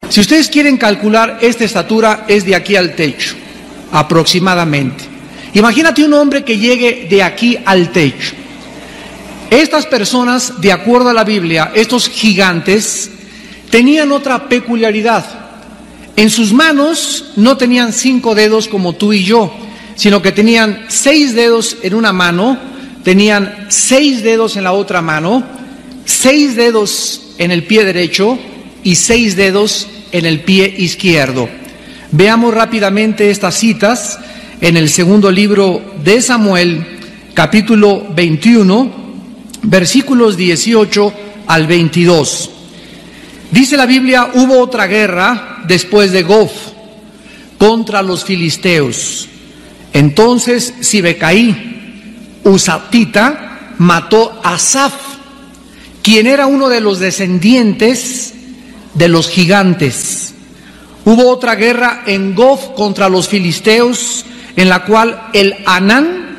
Si ustedes quieren calcular esta estatura, es de aquí al techo, aproximadamente. Imagínate un hombre que llegue de aquí al techo. Estas personas, de acuerdo a la Biblia, estos gigantes, tenían otra peculiaridad. En sus manos no tenían 5 dedos como tú y yo, sino que tenían 6 dedos en una mano, tenían 6 dedos en la otra mano, 6 dedos en el pie derecho y 6 dedos en el pie izquierdo. Veamos rápidamente estas citas en el segundo libro de Samuel, capítulo 21, versículos 18 al 22. Dice la Biblia: hubo otra guerra después de Gof contra los filisteos. Entonces Sibecaí, husatita, mató a Asaf, quien era uno de los descendientes de los gigantes. Hubo otra guerra en Gof contra los filisteos, en la cual el Anán,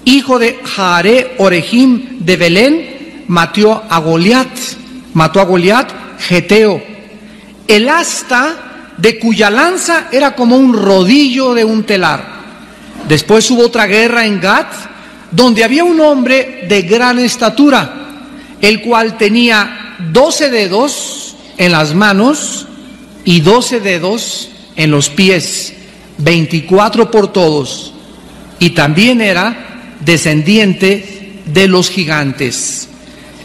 hijo de Jaare Orejim de Belén, mató a Goliat, geteo. El asta de cuya lanza era como un rodillo de un telar. Después hubo otra guerra en Gat, donde había un hombre de gran estatura, el cual tenía 12 dedos en las manos y 12 dedos en los pies, 24 por todos, y también era descendiente de los gigantes.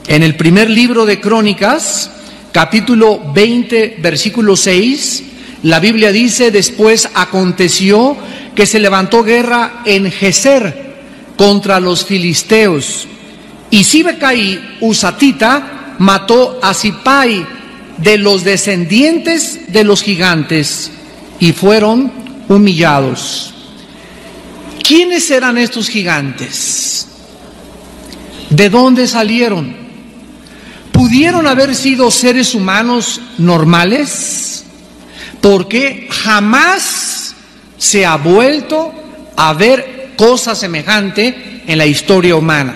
En el primer libro de Crónicas, capítulo 20, versículo 6, la Biblia dice: después aconteció que se levantó guerra en Geser contra los filisteos, y Sibecaí, husatita, mató a Sipai, de los descendientes de los gigantes, y fueron humillados. ¿Quiénes eran estos gigantes? ¿De dónde salieron? ¿Pudieron haber sido seres humanos normales? Porque jamás se ha vuelto a ver cosa semejante en la historia humana.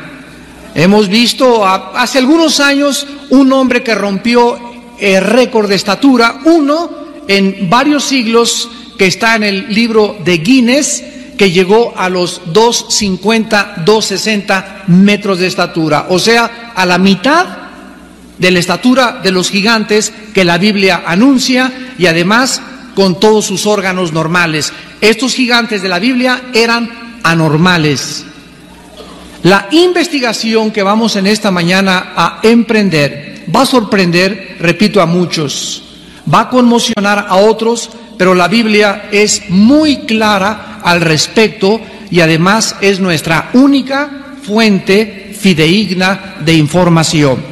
Hemos visto hace algunos años un hombre que rompió el récord de estatura, uno en varios siglos, que está en el libro de Guinness, que llegó a los 2,50, 2,60 metros de estatura, o sea, a la mitad de la estatura de los gigantes que la Biblia anuncia, y además con todos sus órganos normales. Estos gigantes de la Biblia eran anormales. La investigación que vamos en esta mañana a emprender va a sorprender, repito, a muchos, va a conmocionar a otros, pero la Biblia es muy clara al respecto y además es nuestra única fuente fidedigna de información.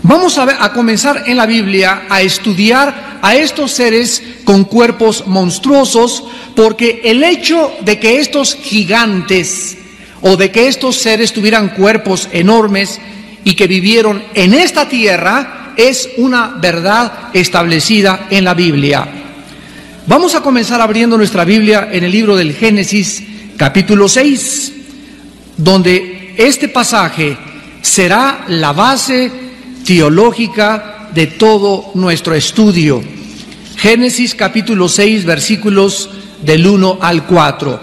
Vamos a comenzar en la Biblia a estudiar a estos seres con cuerpos monstruosos, porque el hecho de que estos gigantes o de que estos seres tuvieran cuerpos enormes y que vivieron en esta tierra es una verdad establecida en la Biblia. Vamos a comenzar abriendo nuestra Biblia en el libro del Génesis, capítulo 6, donde este pasaje será la base teológica de todo nuestro estudio. Génesis capítulo 6, versículos del 1 al 4.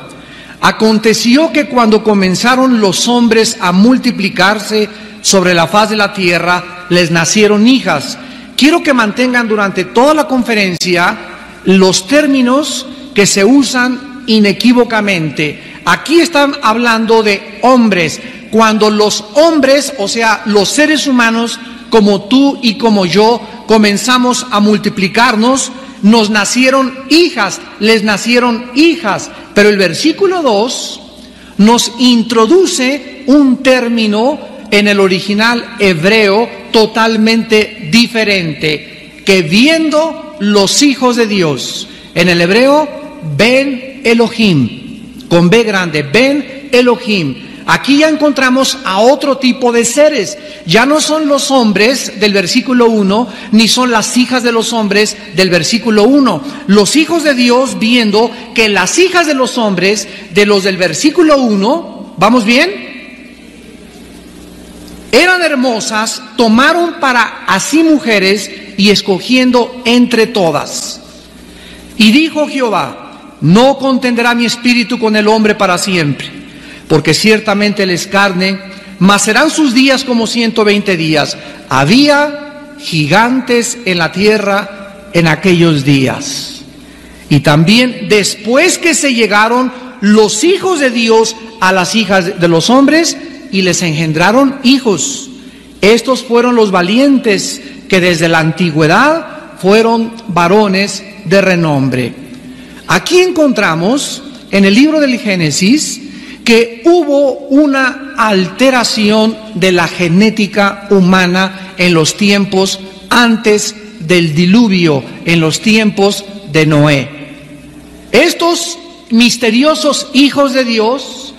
Aconteció que cuando comenzaron los hombres a multiplicarse sobre la faz de la tierra, les nacieron hijas. Quiero que mantengan durante toda la conferencia los términos que se usan inequívocamente. Aquí están hablando de hombres. Cuando los hombres, o sea, los seres humanos, como tú y como yo, comenzamos a multiplicarnos, nos nacieron hijas, les nacieron hijas. Pero el versículo 2 nos introduce un término en el original hebreo totalmente diferente, que viendo los hijos de Dios, en el hebreo, Ben Elohim, con B grande, Ben Elohim. Aquí ya encontramos a otro tipo de seres. Ya no son los hombres del versículo 1, ni son las hijas de los hombres del versículo 1. Los hijos de Dios, viendo que las hijas de los hombres, de los del versículo 1, ¿vamos bien?, eran hermosas, tomaron para así mujeres y escogiendo entre todas. Y dijo Jehová: no contenderá mi espíritu con el hombre para siempre, porque ciertamente él es carne, mas serán sus días como 120 días. Había gigantes en la tierra en aquellos días. Y también después que se llegaron los hijos de Dios a las hijas de los hombres y les engendraron hijos. Estos fueron los valientes que desde la antigüedad fueron varones de renombre. Aquí encontramos en el libro del Génesis que hubo una alteración de la genética humana en los tiempos antes del diluvio, en los tiempos de Noé. Estos misteriosos hijos de Dios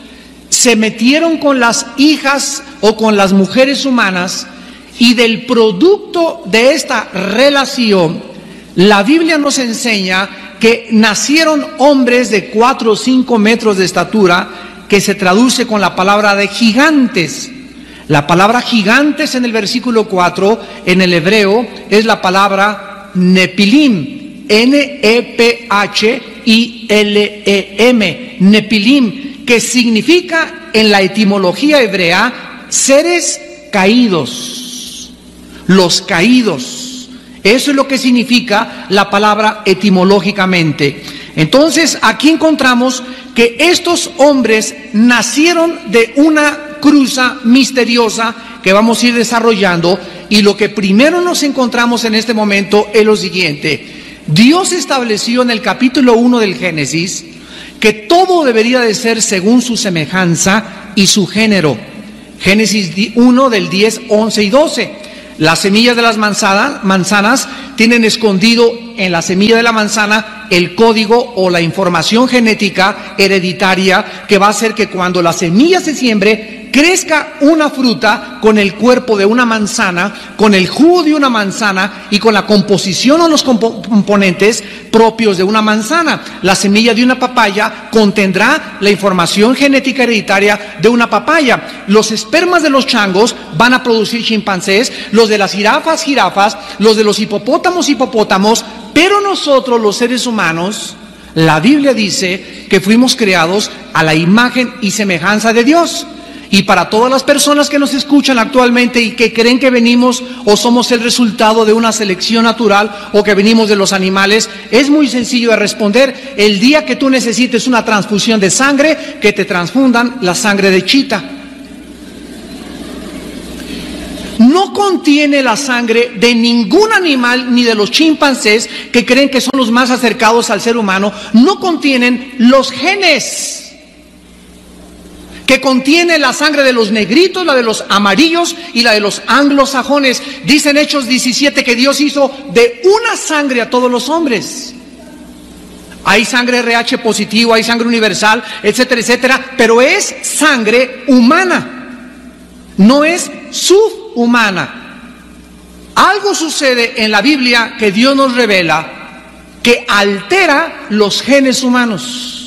se metieron con las hijas o con las mujeres humanas, y del producto de esta relación, la Biblia nos enseña que nacieron hombres de 4 o 5 metros de estatura, que se traduce con la palabra de gigantes. La palabra gigantes en el versículo 4 en el hebreo es la palabra Nepilim, N-E-P-H-I-L-E-M, Nepilim, que significa en la etimología hebrea seres caídos, los caídos. Eso es lo que significa la palabra etimológicamente. Entonces aquí encontramos que estos hombres nacieron de una cruza misteriosa que vamos a ir desarrollando, y lo que primero nos encontramos en este momento es lo siguiente. Dios estableció en el capítulo 1 del Génesis que todo debería de ser según su semejanza y su género. Génesis 1 del 10, 11 y 12. Las semillas de las manzanas tienen escondido en la semilla de la manzana el código o la información genética hereditaria que va a hacer que cuando la semilla se siembre, crezca una fruta con el cuerpo de una manzana, con el jugo de una manzana y con la composición o los componentes propios de una manzana. La semilla de una papaya contendrá la información genética hereditaria de una papaya. Los espermas de los changos van a producir chimpancés, los de las jirafas, los de los hipopótamos, pero nosotros los seres humanos, la Biblia dice que fuimos creados a la imagen y semejanza de Dios. Y para todas las personas que nos escuchan actualmente y que creen que venimos o somos el resultado de una selección natural o que venimos de los animales, es muy sencillo de responder. El día que tú necesites una transfusión de sangre, que te transfundan la sangre de chita. No contiene la sangre de ningún animal, ni de los chimpancés, que creen que son los más acercados al ser humano. No contienen los genes que contiene la sangre de los negritos, la de los amarillos y la de los anglosajones. Dice en Hechos 17 que Dios hizo de una sangre a todos los hombres. Hay sangre RH positivo, hay sangre universal, etcétera, etcétera, pero es sangre humana, no es subhumana. Algo sucede en la Biblia que Dios nos revela que altera los genes humanos.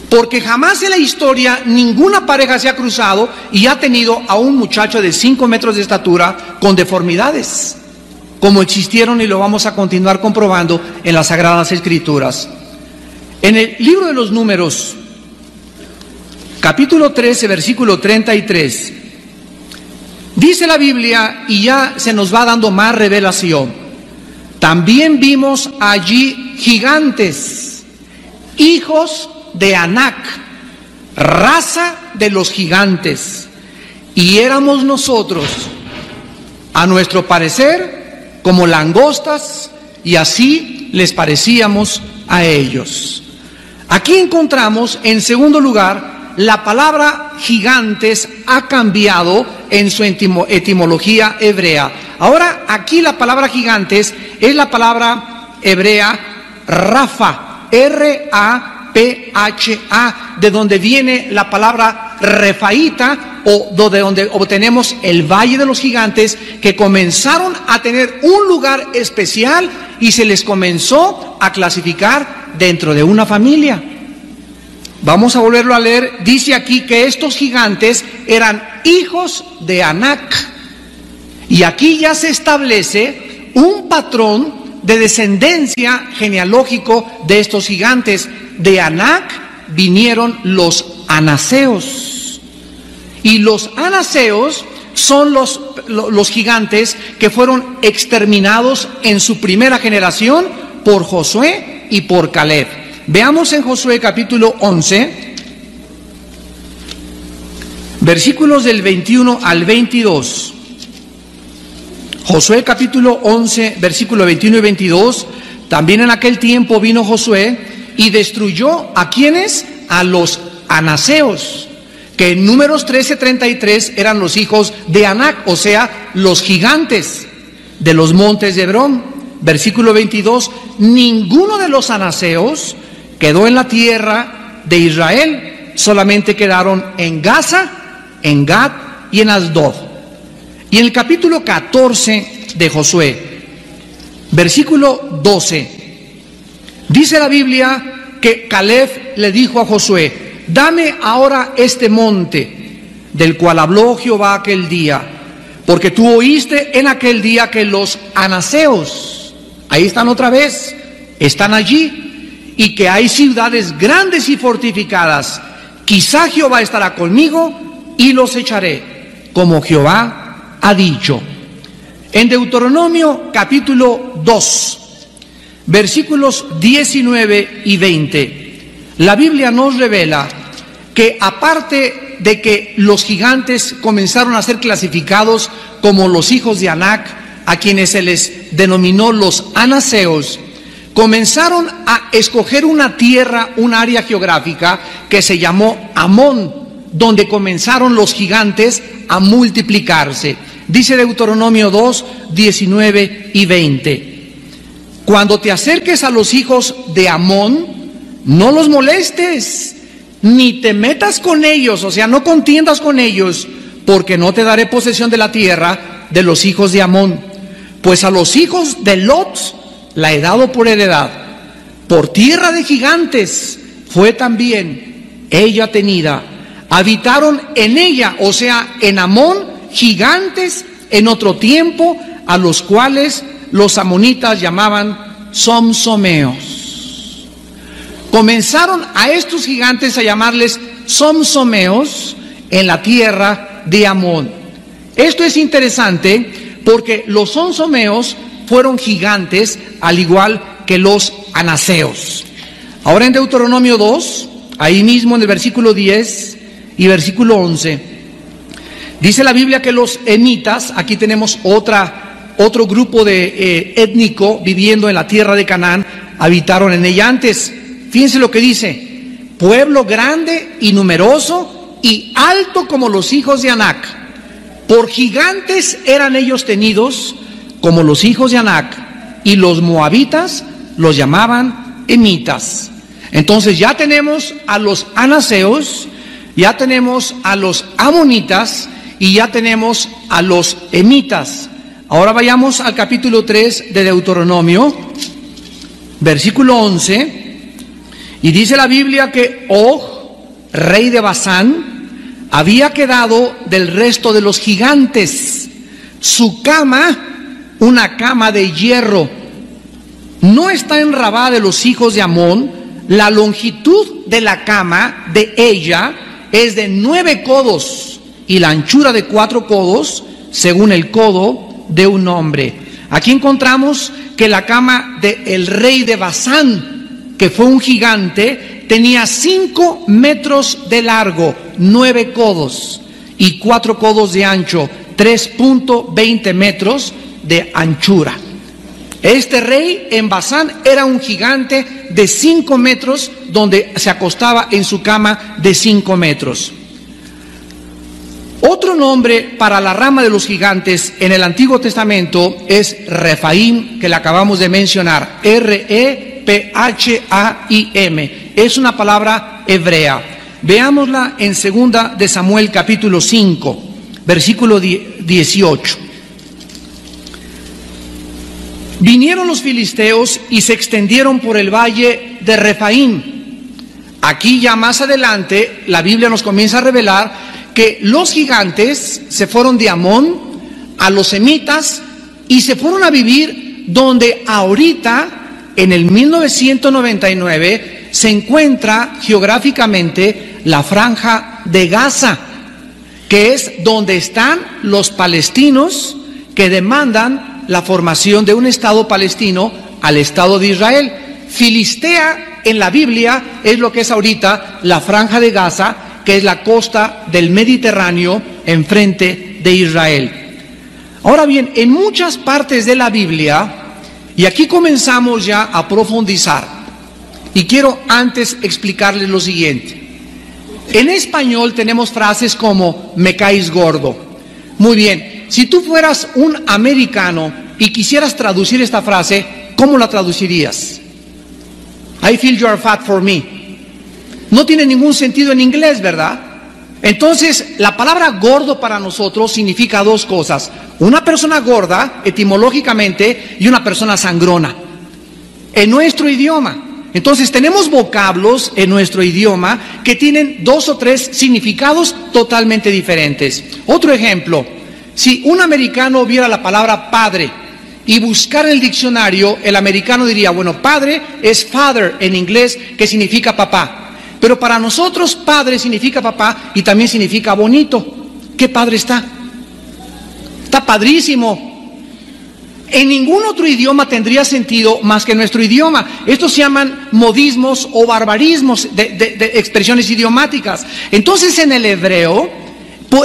Porque jamás en la historia ninguna pareja se ha cruzado y ha tenido a un muchacho de 5 metros de estatura con deformidades, como existieron, y lo vamos a continuar comprobando en las Sagradas Escrituras. En el libro de los Números, capítulo 13, versículo 33, dice la Biblia, y ya se nos va dando más revelación: también vimos allí gigantes, hijos de Anac, raza de los gigantes, y éramos nosotros, a nuestro parecer, como langostas, y así les parecíamos a ellos. Aquí encontramos, en segundo lugar, la palabra gigantes ha cambiado en su etimología hebrea. Ahora, aquí la palabra gigantes es la palabra hebrea Rafa, R-A-P-H-A, de donde viene la palabra Refaíta, o de donde obtenemos el Valle de los Gigantes, que comenzaron a tener un lugar especial y se les comenzó a clasificar dentro de una familia. Vamos a volverlo a leer. Dice aquí que estos gigantes eran hijos de Anac. Y aquí ya se establece un patrón de descendencia genealógico de estos gigantes. De Anac vinieron los anaseos. Y los anaseos son los gigantes que fueron exterminados en su primera generación por Josué y por Caleb. Veamos en Josué capítulo 11, versículos del 21 al 22. Josué capítulo 11, versículos 21 y 22. También en aquel tiempo vino Josué y destruyó ¿a quiénes? A los anaseos, que en Números 13:33 eran los hijos de Anac, o sea, los gigantes de los montes de Hebrón. Versículo 22, ninguno de los anaseos quedó en la tierra de Israel, solamente quedaron en Gaza, en Gad y en Asdod. Y en el capítulo 14 de Josué, versículo 12, dice la Biblia que Caleb le dijo a Josué: dame ahora este monte del cual habló Jehová aquel día, porque tú oíste en aquel día que los anaseos, ahí están otra vez, están allí, y que hay ciudades grandes y fortificadas. Quizá Jehová estará conmigo y los echaré, como Jehová ha dicho. En Deuteronomio capítulo 2, versículos 19 y 20, la Biblia nos revela que aparte de que los gigantes comenzaron a ser clasificados como los hijos de Anac, a quienes se les denominó los anaseos, comenzaron a escoger una tierra, un área geográfica que se llamó Amón, donde comenzaron los gigantes a multiplicarse. Dice Deuteronomio 2, 19 y 20. Cuando te acerques a los hijos de Amón, no los molestes, ni te metas con ellos, o sea, no contiendas con ellos, porque no te daré posesión de la tierra de los hijos de Amón. Pues a los hijos de Lot la he dado por heredad. Por tierra de gigantes fue también ella tenida. Habitaron en ella, o sea, en Amón, gigantes en otro tiempo, a los cuales los amonitas llamaban somsomeos. Comenzaron a estos gigantes a llamarles somsomeos en la tierra de Amón. Esto es interesante porque los somsomeos fueron gigantes al igual que los anaseos. Ahora en Deuteronomio 2, ahí mismo en el versículo 10 y versículo 11, dice la Biblia que los emitas, aquí tenemos otro grupo de étnico viviendo en la tierra de Canaán, habitaron en ella antes. Fíjense lo que dice: pueblo grande y numeroso y alto como los hijos de Anac. Por gigantes eran ellos tenidos como los hijos de Anac, y los moabitas los llamaban emitas. Entonces ya tenemos a los anaseos, ya tenemos a los amonitas y ya tenemos a los emitas. Ahora vayamos al capítulo 3 de Deuteronomio, versículo 11, y dice la Biblia que Og, rey de Basán, había quedado del resto de los gigantes. Su cama, una cama de hierro, no está en Rabá de los hijos de Amón. La longitud de la cama de ella es de 9 codos y la anchura de 4 codos, según el codo de un hombre. Aquí encontramos que la cama del rey de Basán, que fue un gigante, tenía 5 metros de largo, 9 codos y 4 codos de ancho, 3.20 metros de anchura. Este rey en Basán era un gigante de 5 metros, donde se acostaba en su cama de 5 metros. Otro nombre para la rama de los gigantes en el Antiguo Testamento es Refaim, que le acabamos de mencionar, R-E-P-H-A-I-M. Es una palabra hebrea. Veámosla en 2 de Samuel capítulo 5, versículo 18. Vinieron los filisteos y se extendieron por el valle de Refaim Aquí ya más adelante la Biblia nos comienza a revelar que los gigantes se fueron de Amón a los semitas y se fueron a vivir donde ahorita, en el 1999, se encuentra geográficamente la Franja de Gaza, que es donde están los palestinos que demandan la formación de un Estado palestino al Estado de Israel. Filistea en la Biblia es lo que es ahorita la Franja de Gaza, que es la costa del Mediterráneo enfrente de Israel. Ahora bien, en muchas partes de la Biblia, y aquí comenzamos ya a profundizar, y quiero antes explicarles lo siguiente. En español tenemos frases como me caes gordo. Muy bien, si tú fueras un americano y quisieras traducir esta frase, ¿cómo la traducirías? I feel you are fat for me. No tiene ningún sentido en inglés, ¿verdad? Entonces, la palabra gordo para nosotros significa dos cosas. Una persona gorda, etimológicamente, y una persona sangrona. En nuestro idioma. Entonces, tenemos vocablos en nuestro idioma que tienen dos o tres significados totalmente diferentes. Otro ejemplo, si un americano viera la palabra padre y buscar en el diccionario, el americano diría, bueno, padre es father en inglés, que significa papá. Pero para nosotros padre significa papá y también significa bonito. ¿Qué padre está? Está padrísimo. En ningún otro idioma tendría sentido más que en nuestro idioma. Estos se llaman modismos o barbarismos de expresiones idiomáticas. Entonces en el hebreo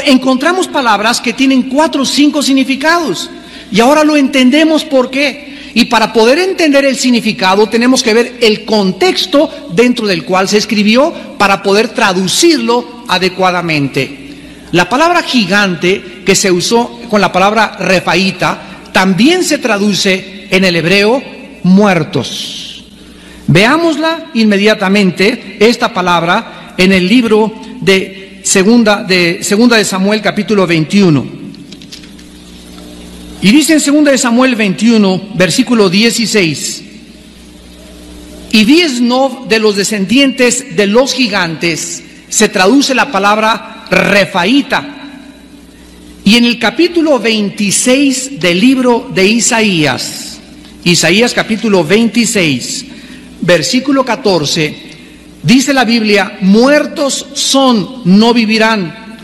encontramos palabras que tienen 4 o 5 significados. Y ahora lo entendemos por qué. Y para poder entender el significado tenemos que ver el contexto dentro del cual se escribió para poder traducirlo adecuadamente. La palabra gigante que se usó con la palabra refaíta también se traduce en el hebreo muertos. Veámosla inmediatamente, esta palabra, en el libro de Segunda de Samuel, capítulo 21. Y dice en 2 de Samuel 21, versículo 16, y Biesnov de los descendientes de los gigantes, se traduce la palabra refaíta. Y en el capítulo 26 del libro de Isaías, Isaías capítulo 26, versículo 14, dice la Biblia, muertos son, no vivirán,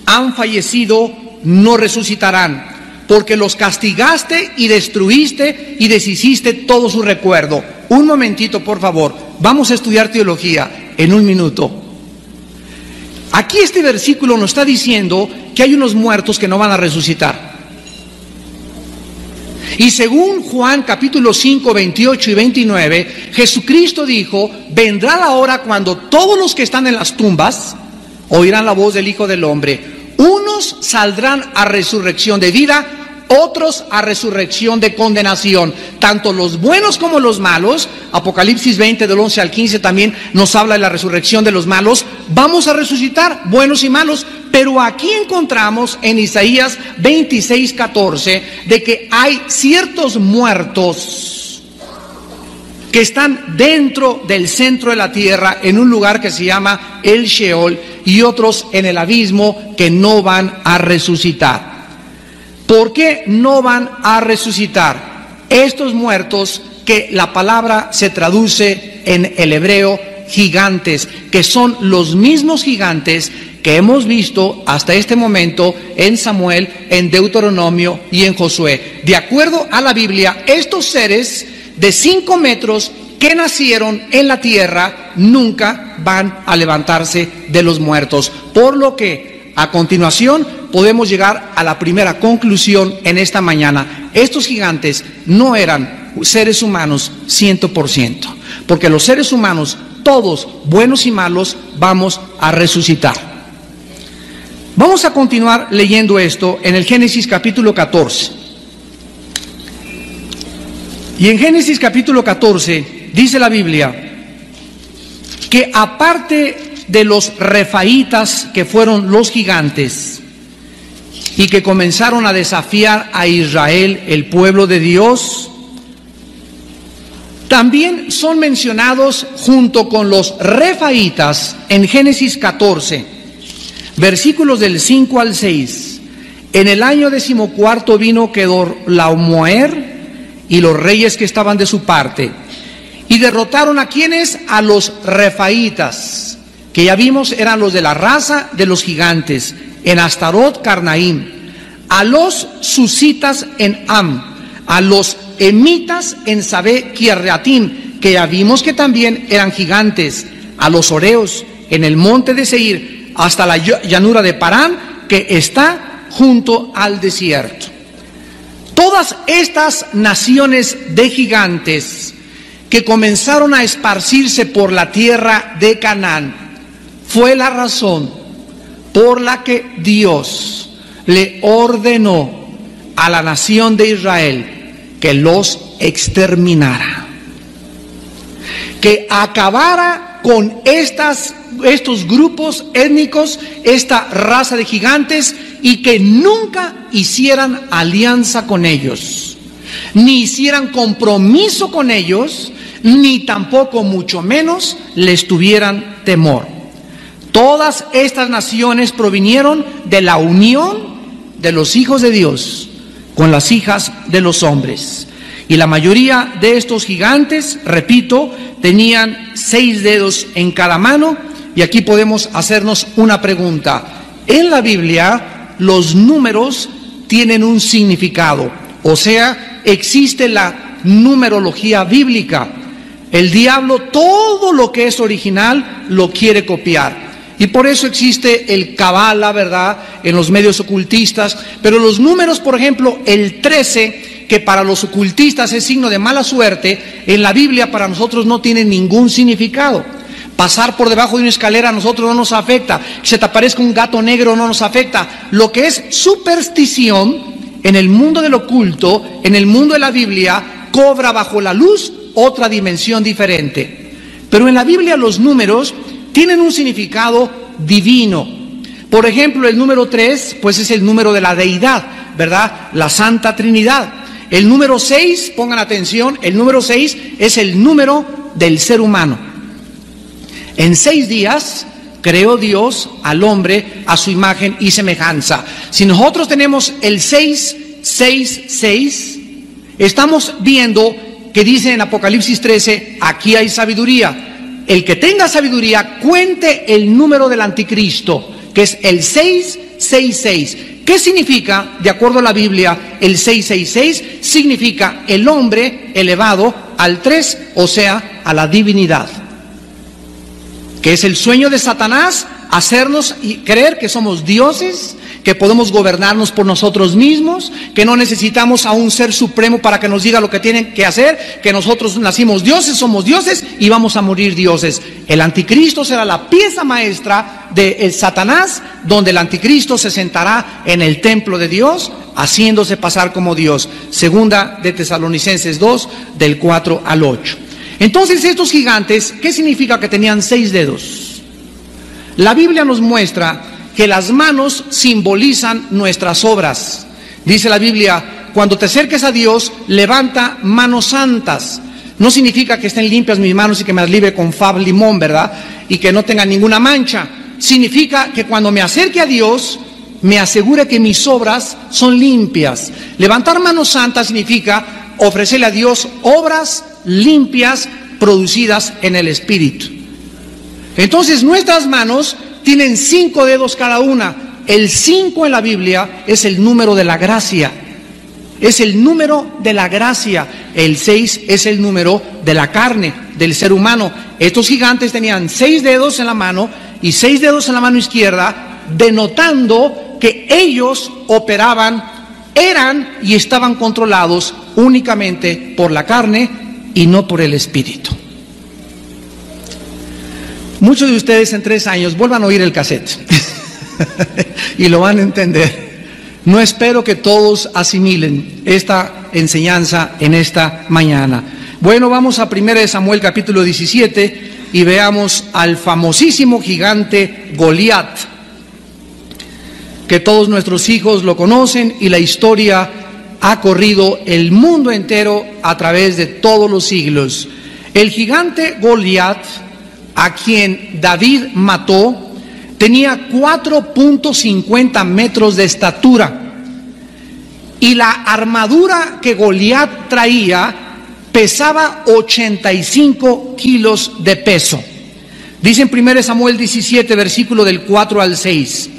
han fallecido, no resucitarán. Porque los castigaste y destruiste y deshiciste todo su recuerdo. Un momentito, por favor. Vamos a estudiar teología en un minuto. Aquí este versículo nos está diciendo que hay unos muertos que no van a resucitar. Y según Juan capítulo 5, 28 y 29, Jesucristo dijo, vendrá la hora cuando todos los que están en las tumbas oirán la voz del Hijo del Hombre. Unos saldrán a resurrección de vida, otros a resurrección de condenación, tanto los buenos como los malos. Apocalipsis 20 del 11 al 15 también nos habla de la resurrección de los malos. Vamos a resucitar, buenos y malos, pero aquí encontramos en Isaías 26, 14, de que hay ciertos muertos que están dentro del centro de la tierra, en un lugar que se llama el Sheol, y otros en el abismo que no van a resucitar. ¿Por qué no van a resucitar? Estos muertos que la palabra se traduce en el hebreo gigantes, que son los mismos gigantes que hemos visto hasta este momento en Samuel, en Deuteronomio y en Josué. De acuerdo a la Biblia, estos seres de 5 metros que nacieron en la tierra nunca van a levantarse de los muertos. Por lo que a continuación podemos llegar a la primera conclusión en esta mañana. Estos gigantes no eran seres humanos 100%, porque los seres humanos, todos buenos y malos, vamos a resucitar. Vamos a continuar leyendo esto en el Génesis capítulo 14. Y en Génesis capítulo 14 dice la Biblia que aparte de los refaítas, que fueron los gigantes y que comenzaron a desafiar a Israel, el pueblo de Dios, También son mencionados junto con los refaítas en Génesis 14, versículos del 5 al 6. En el año 14 vino Kedorlaomer y los reyes que estaban de su parte, y derrotaron a quienes, a los refaítas, que ya vimos eran los de la raza de los gigantes, en Astarot Carnaim, a los susitas en Am, a los emitas en Sabé Kiriatim, que ya vimos que también eran gigantes, a los oreos en el monte de Seir, hasta la llanura de Parán, que está junto al desierto. Todas estas naciones de gigantes que comenzaron a esparcirse por la tierra de Canaán fue la razón por la que Dios le ordenó a la nación de Israel que los exterminara, que acabara con estos grupos étnicos, esta raza de gigantes, y que nunca hicieran alianza con ellos, ni hicieran compromiso con ellos, ni tampoco mucho menos les tuvieran temor. Todas estas naciones provinieron de la unión de los hijos de Dios con las hijas de los hombres. Y la mayoría de estos gigantes, repito, tenían 6 dedos en cada mano. Y aquí podemos hacernos una pregunta. En la Biblia, los números tienen un significado. O sea, existe la numerología bíblica. El diablo, todo lo que es original, lo quiere copiar. Y por eso existe el Kabbalah, ¿verdad?, en los medios ocultistas. Pero los números, por ejemplo, el 13, que para los ocultistas es signo de mala suerte, en la Biblia para nosotros no tiene ningún significado. Pasar por debajo de una escalera a nosotros no nos afecta. Que se te aparezca un gato negro no nos afecta. Lo que es superstición en el mundo del oculto, en el mundo de la Biblia, cobra bajo la luz otra dimensión diferente. Pero en la Biblia los números tienen un significado divino. Por ejemplo, el número 3, pues es el número de la deidad, ¿verdad? La Santa Trinidad. El número 6, pongan atención, el número 6 es el número del ser humano. En 6 días creó Dios al hombre a su imagen y semejanza. Si nosotros tenemos el 666, estamos viendo que dice en Apocalipsis 13, aquí hay sabiduría. El que tenga sabiduría, cuente el número del anticristo, que es el 666. ¿Qué significa, de acuerdo a la Biblia, el 666? Significa el hombre elevado al 3, o sea, a la divinidad. Que es el sueño de Satanás, hacernos creer que somos dioses, que podemos gobernarnos por nosotros mismos, que no necesitamos a un ser supremo para que nos diga lo que tienen que hacer, que nosotros nacimos dioses, somos dioses y vamos a morir dioses. El anticristo será la pieza maestra de Satanás, donde el anticristo se sentará en el templo de Dios, haciéndose pasar como Dios. Segunda de Tesalonicenses 2, del 4 al 8. Entonces estos gigantes, ¿qué significa que tenían 6 dedos? La Biblia nos muestra que las manos simbolizan nuestras obras. Dice la Biblia, cuando te acerques a Dios, levanta manos santas. No significa que estén limpias mis manos y que me las libre con fab limón, ¿verdad? Y que no tengan ninguna mancha. Significa que cuando me acerque a Dios, me asegure que mis obras son limpias. Levantar manos santas significa ofrecerle a Dios obras limpias producidas en el Espíritu. Entonces nuestras manos tienen 5 dedos cada una. El 5 en la Biblia es el número de la gracia. Es el número de la gracia. El 6 es el número de la carne, del ser humano. Estos gigantes tenían 6 dedos en la mano y 6 dedos en la mano izquierda, denotando que ellos operaban, eran y estaban controlados únicamente por la carne y no por el Espíritu. Muchos de ustedes en 3 años vuelvan a oír el cassette y lo van a entender. No espero que todos asimilen esta enseñanza en esta mañana. Bueno, vamos a 1 Samuel capítulo 17 y veamos al famosísimo gigante Goliat, que todos nuestros hijos lo conocen y la historia ha corrido el mundo entero a través de todos los siglos. El gigante Goliat, a quien David mató, tenía 4.50 metros de estatura, y la armadura que Goliat traía pesaba 85 kilos de peso. Dice en 1 Samuel 17, versículo del 4 al 6.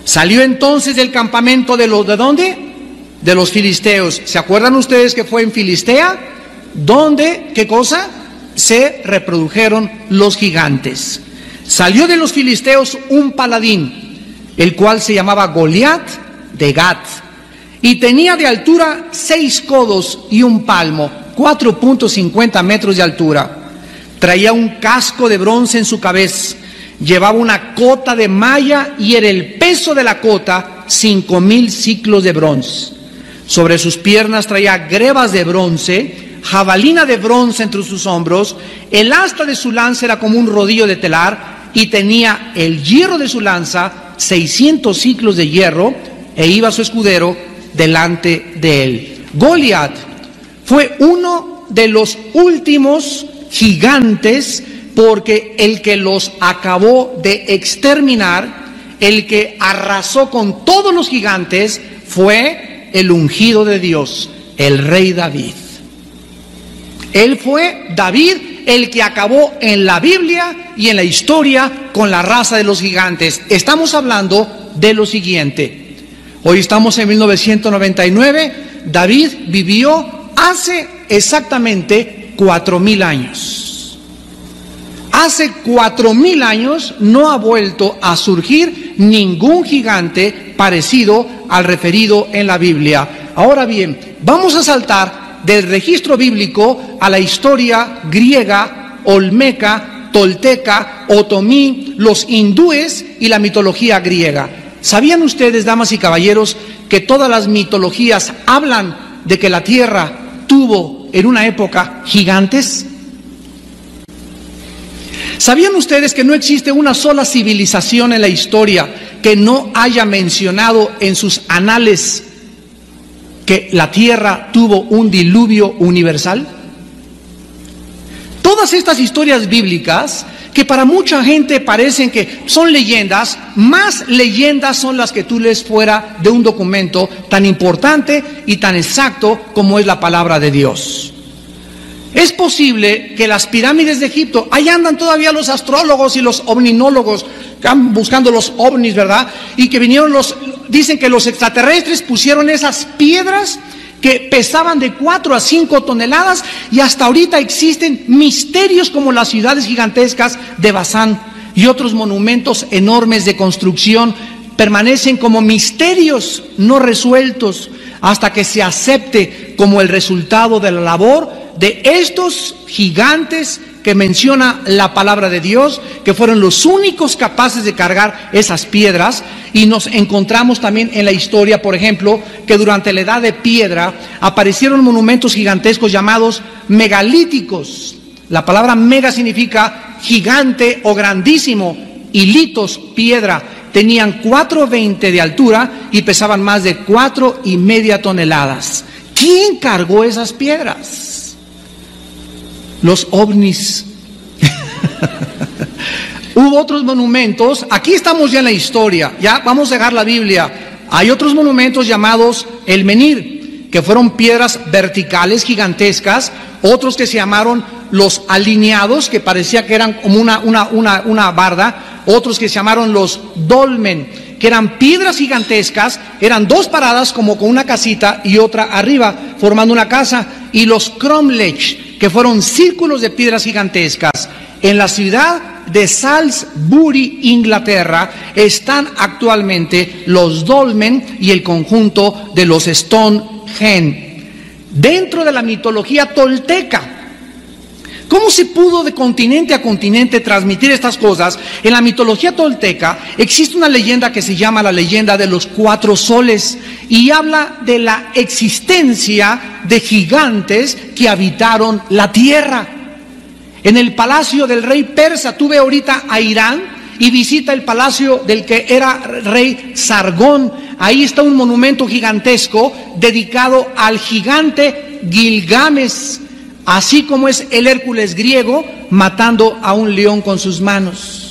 Salió entonces del campamento ¿de dónde? De los filisteos. ¿Se acuerdan ustedes que fue en Filistea? ¿Dónde? ¿Qué cosa? Se reprodujeron los gigantes. Salió de los filisteos un paladín, el cual se llamaba Goliat de Gat, y tenía de altura 6 codos y un palmo, 4.50 metros de altura. Traía un casco de bronce en su cabeza, llevaba una cota de malla y era el peso de la cota 5,000 siclos de bronce. Sobre sus piernas traía grebas de bronce, jabalina de bronce entre sus hombros, el asta de su lanza era como un rodillo de telar y tenía el hierro de su lanza 600 siclos de hierro, e iba su escudero delante de él. Goliat fue uno de los últimos gigantes, porque el que los acabó de exterminar, el que arrasó con todos los gigantes, fue el ungido de Dios, el rey David. Él fue David el que acabó en la Biblia y en la historia con la raza de los gigantes. Estamos hablando de lo siguiente. Hoy estamos en 1999. David vivió hace exactamente 4,000 años. Hace 4,000 años no ha vuelto a surgir ningún gigante parecido al referido en la Biblia. Ahora bien, vamos a saltar del registro bíblico a la historia griega, olmeca, tolteca, otomí, los hindúes y la mitología griega. ¿Sabían ustedes, damas y caballeros, que todas las mitologías hablan de que la tierra tuvo en una época gigantes? ¿Sabían ustedes que no existe una sola civilización en la historia que no haya mencionado en sus anales que la tierra tuvo un diluvio universal? Todas estas historias bíblicas, que para mucha gente parecen que son leyendas, más leyendas son las que tú lees fuera de un documento tan importante y tan exacto como es la palabra de Dios. Es posible que las pirámides de Egipto, ahí andan todavía los astrólogos y los ovninólogos buscando los ovnis, ¿verdad? Y que vinieron dicen que los extraterrestres pusieron esas piedras que pesaban de 4 a 5 toneladas, y hasta ahorita existen misterios como las ciudades gigantescas de Bazán y otros monumentos enormes de construcción permanecen como misterios no resueltos hasta que se acepte como el resultado de la labor de estos gigantes que menciona la palabra de Dios, que fueron los únicos capaces de cargar esas piedras. Y nos encontramos también en la historia, por ejemplo, que durante la edad de piedra aparecieron monumentos gigantescos llamados megalíticos. La palabra mega significa gigante o grandísimo, y litos, piedra. Tenían 4,20 de altura y pesaban más de 4,5 toneladas. ¿Quién cargó esas piedras? Los ovnis. Hubo otros monumentos. Aquí estamos ya en la historia. Ya vamos a dejar la Biblia. Hay otros monumentos llamados el menhir, que fueron piedras verticales gigantescas. Otros que se llamaron los alineados, que parecía que eran como una barda. Otros que se llamaron los dolmen, que eran piedras gigantescas, eran 2 paradas como con una casita y otra arriba, formando una casa. Y los cromlech, que fueron círculos de piedras gigantescas. En la ciudad de Salisbury, Inglaterra, están actualmente los dolmen y el conjunto de los Stonehenge. Dentro de la mitología tolteca, ¿cómo se pudo de continente a continente transmitir estas cosas? En la mitología tolteca existe una leyenda que se llama la leyenda de los 4 soles, y habla de la existencia de gigantes que habitaron la tierra. En el palacio del rey persa, tú ve ahorita a Irán y visita el palacio del que era rey Sargón. Ahí está un monumento gigantesco dedicado al gigante Gilgamesh. así como es el Hércules griego matando a un león con sus manos.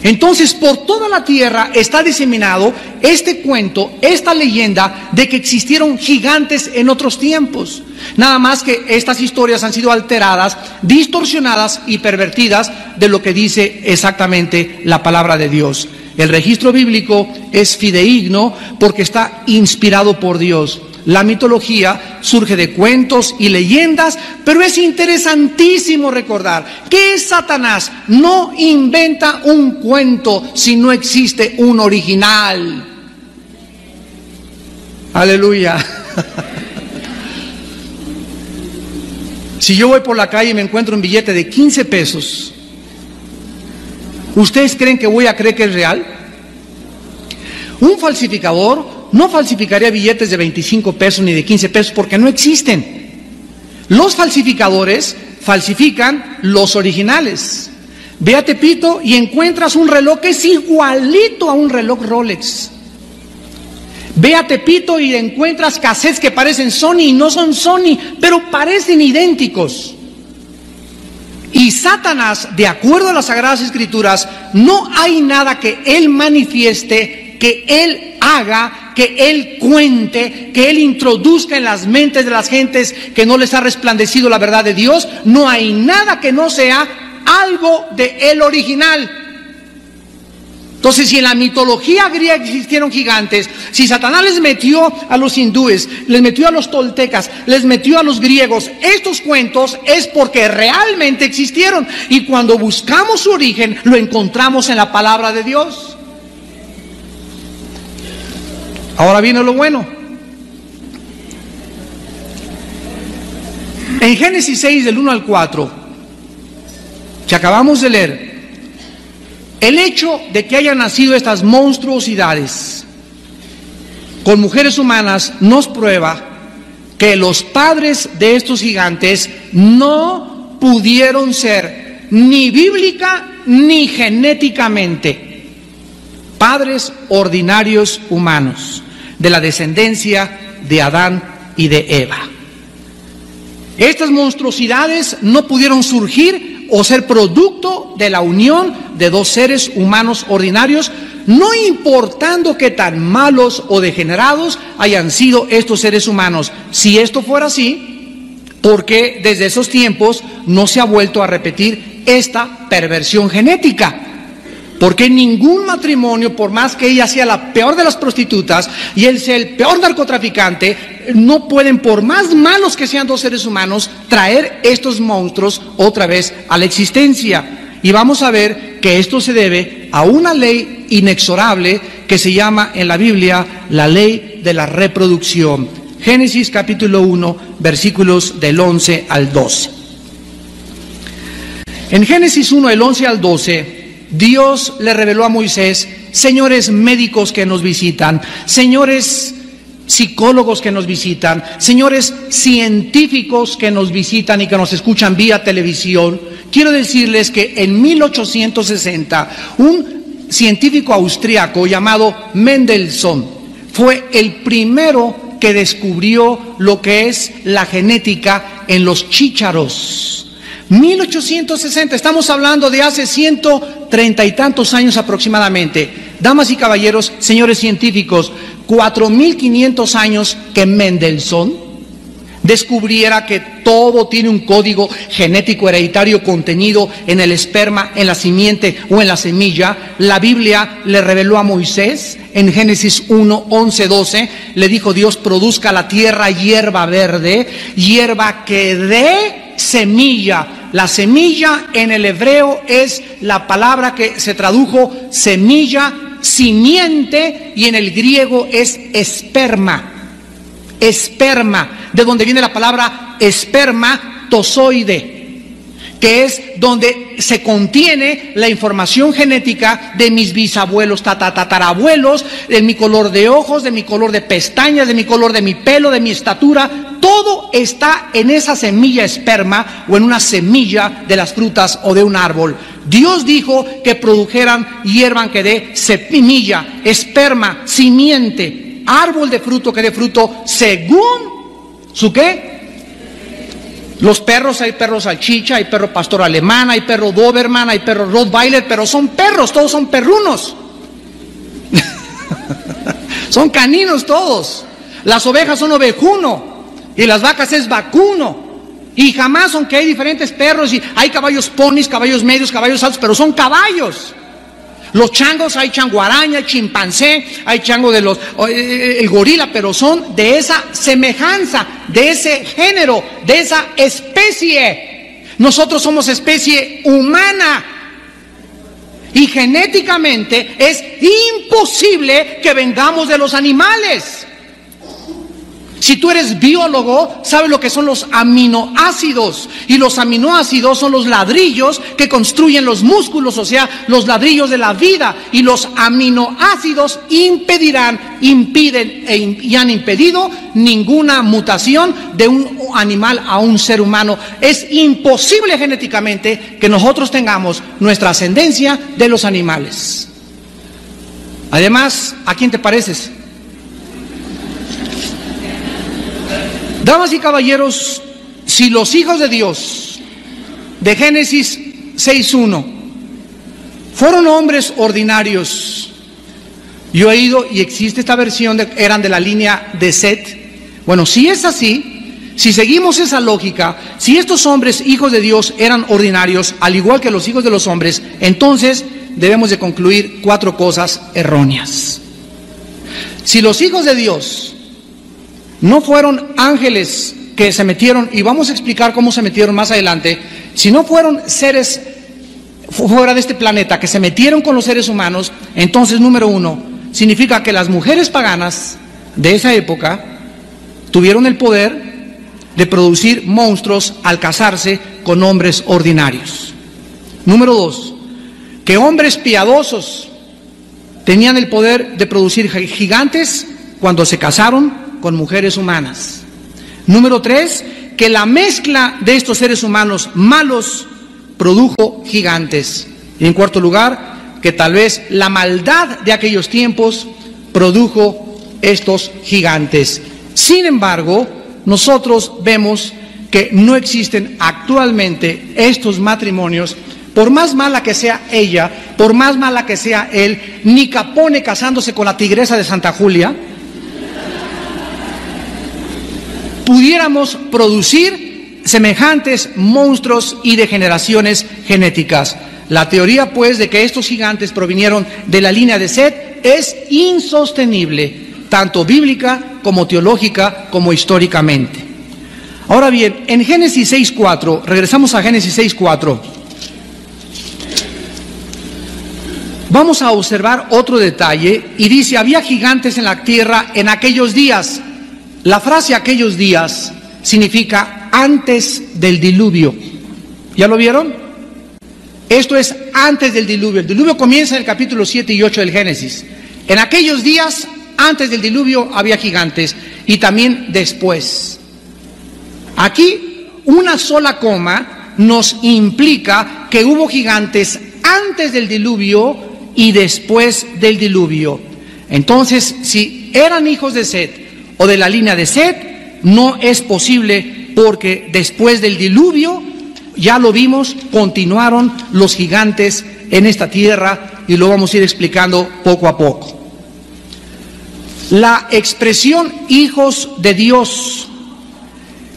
Entonces, por toda la tierra está diseminado este cuento, esta leyenda de que existieron gigantes en otros tiempos. Nada más que estas historias han sido alteradas, distorsionadas y pervertidas de lo que dice exactamente la palabra de Dios. El registro bíblico es fidedigno porque está inspirado por Dios. La mitología surge de cuentos y leyendas, pero es interesantísimo recordar que Satanás no inventa un cuento si no existe un original. Aleluya. Si yo voy por la calle y me encuentro un billete de 15 pesos, ¿ustedes creen que voy a creer que es real? Un falsificador no falsificaría billetes de 25 pesos ni de 15 pesos porque no existen. Los falsificadores falsifican los originales. Ve a Tepito y encuentras un reloj que es igualito a un reloj Rolex. Ve a Tepito y encuentras cassettes que parecen Sony y no son Sony, pero parecen idénticos. Y Satanás, de acuerdo a las Sagradas Escrituras, no hay nada que él manifieste, que él haga, que él cuente, que él introduzca en las mentes de las gentes que no les ha resplandecido la verdad de Dios. No hay nada que no sea algo de el original. Entonces, si en la mitología griega existieron gigantes, si Satanás les metió a los hindúes, les metió a los toltecas, les metió a los griegos estos cuentos, es porque realmente existieron. Y cuando buscamos su origen, lo encontramos en la palabra de Dios. Ahora viene lo bueno. En Génesis 6, del 1 al 4, que acabamos de leer, el hecho de que hayan nacido estas monstruosidades con mujeres humanas nos prueba que los padres de estos gigantes no pudieron ser ni bíblica ni genéticamente padres ordinarios humanos de la descendencia de Adán y de Eva. Estas monstruosidades no pudieron surgir o ser producto de la unión de dos seres humanos ordinarios, no importando que tan malos o degenerados hayan sido estos seres humanos. Si esto fuera así, ¿por qué desde esos tiempos no se ha vuelto a repetir esta perversión genética? Porque ningún matrimonio, por más que ella sea la peor de las prostitutas y él sea el peor narcotraficante, no pueden, por más malos que sean dos seres humanos, traer estos monstruos otra vez a la existencia. Y vamos a ver que esto se debe a una ley inexorable que se llama en la Biblia la ley de la reproducción. Génesis capítulo 1, versículos del 11 al 12. En Génesis 1, del 11 al 12, Dios le reveló a Moisés: señores médicos que nos visitan, señores psicólogos que nos visitan, señores científicos que nos visitan y que nos escuchan vía televisión, quiero decirles que en 1860 un científico austriaco llamado Mendelssohn fue el primero que descubrió lo que es la genética en los chícharos. 1860, estamos hablando de hace 130 y tantos años aproximadamente. Damas y caballeros, señores científicos, 4500 años que Mendelssohn descubriera que todo tiene un código genético hereditario contenido en el esperma, en la simiente o en la semilla. La Biblia le reveló a Moisés en Génesis 1, 11, 12, le dijo Dios: produzca la tierra hierba verde, hierba que dé semilla. La semilla en el hebreo es la palabra que se tradujo semilla, simiente, y en el griego es esperma. Esperma, de donde viene la palabra espermatozoide, que es donde se contiene la información genética de mis bisabuelos, tatarabuelos, de mi color de ojos, de mi color de pestañas, de mi color de mi pelo, de mi estatura. Todo está en esa semilla esperma o en una semilla de las frutas o de un árbol. Dios dijo que produjeran hierba que dé semilla, esperma, simiente, árbol de fruto que dé fruto según su ¿qué? Los perros, hay perro salchicha, hay perro pastor alemán, hay perro doberman, hay perro rottweiler, pero son perros, todos son perrunos. Son caninos todos. Las ovejas son ovejuno y las vacas es vacuno. Y jamás, aunque hay diferentes perros y hay caballos ponis, caballos medios, caballos altos, pero son caballos. Los changos, hay chango araña, chimpancé, hay chango de el gorila, pero son de esa semejanza, de ese género, de esa especie. Nosotros somos especie humana. Y genéticamente es imposible que vengamos de los animales. Si tú eres biólogo, sabes lo que son los aminoácidos. Y los aminoácidos son los ladrillos que construyen los músculos, o sea, los ladrillos de la vida. Y los aminoácidos impiden y han impedido ninguna mutación de un animal a un ser humano. Es imposible genéticamente que nosotros tengamos nuestra ascendencia de los animales. Además, ¿a quién te pareces? Damas y caballeros, si los hijos de Dios de Génesis 6:1 fueron hombres ordinarios, yo he ido y existe esta versión eran de la línea de Set. Bueno, si es así, si seguimos esa lógica, si estos hombres hijos de Dios eran ordinarios, al igual que los hijos de los hombres, entonces debemos de concluir 4 cosas erróneas. Si los hijos de Dios no fueron ángeles que se metieron, y vamos a explicar cómo se metieron más adelante, si no fueron seres fuera de este planeta que se metieron con los seres humanos, entonces, número 1, significa que las mujeres paganas de esa época tuvieron el poder de producir monstruos al casarse con hombres ordinarios. Número 2, que hombres piadosos tenían el poder de producir gigantes cuando se casaron con mujeres humanas. Número 3, que la mezcla de estos seres humanos malos produjo gigantes. Y en cuarto lugar, que tal vez la maldad de aquellos tiempos produjo estos gigantes. Sin embargo, nosotros vemos que no existen actualmente estos matrimonios, por más mala que sea ella, por más mala que sea él, ni Capone casándose con la tigresa de Santa Julia, pudiéramos producir semejantes monstruos y degeneraciones genéticas. La teoría, pues, de que estos gigantes provinieron de la línea de Set es insostenible, tanto bíblica como teológica como históricamente. Ahora bien, en Génesis 6:4, regresamos a Génesis 6:4, vamos a observar otro detalle, y dice, había gigantes en la tierra en aquellos días. La frase aquellos días significa antes del diluvio. ¿Ya lo vieron? Esto es antes del diluvio. El diluvio comienza en el capítulo 7 y 8 del Génesis. En aquellos días, antes del diluvio, había gigantes, y también después. Aquí, una sola coma nos implica que hubo gigantes antes del diluvio y después del diluvio. Entonces, si eran hijos de Set o de la línea de Set, no es posible, porque después del diluvio, ya lo vimos, continuaron los gigantes en esta tierra, y lo vamos a ir explicando poco a poco. La expresión hijos de Dios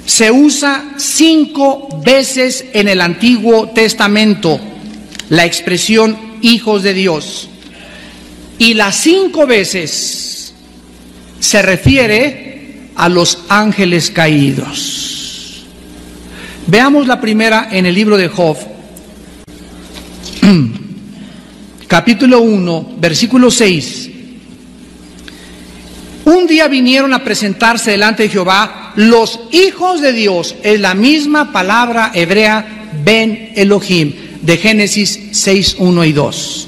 se usa 5 veces en el Antiguo Testamento, la expresión hijos de Dios, y las 5 veces se refiere a los ángeles caídos. Veamos la primera en el libro de Job, capítulo 1, versículo 6. Un día vinieron a presentarse delante de Jehová los hijos de Dios, es la misma palabra hebrea Ben Elohim, de Génesis 6, 1 y 2.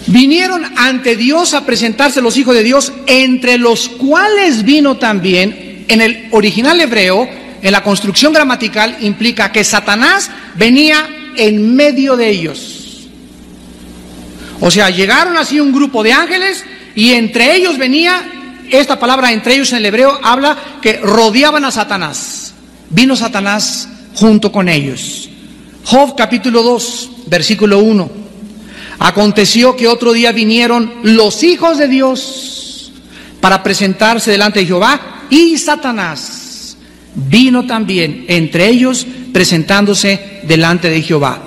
Vinieron ante Dios a presentarse los hijos de Dios, entre los cuales vino también, en el original hebreo, en la construcción gramatical, implica que Satanás venía en medio de ellos. O sea, llegaron así un grupo de ángeles, y entre ellos venía, esta palabra entre ellos en el hebreo habla que rodeaban a Satanás. vino Satanás junto con ellos. Job capítulo 2, versículo 1. Aconteció que otro día vinieron los hijos de Dios para presentarse delante de Jehová, y Satanás vino también entre ellos presentándose delante de Jehová.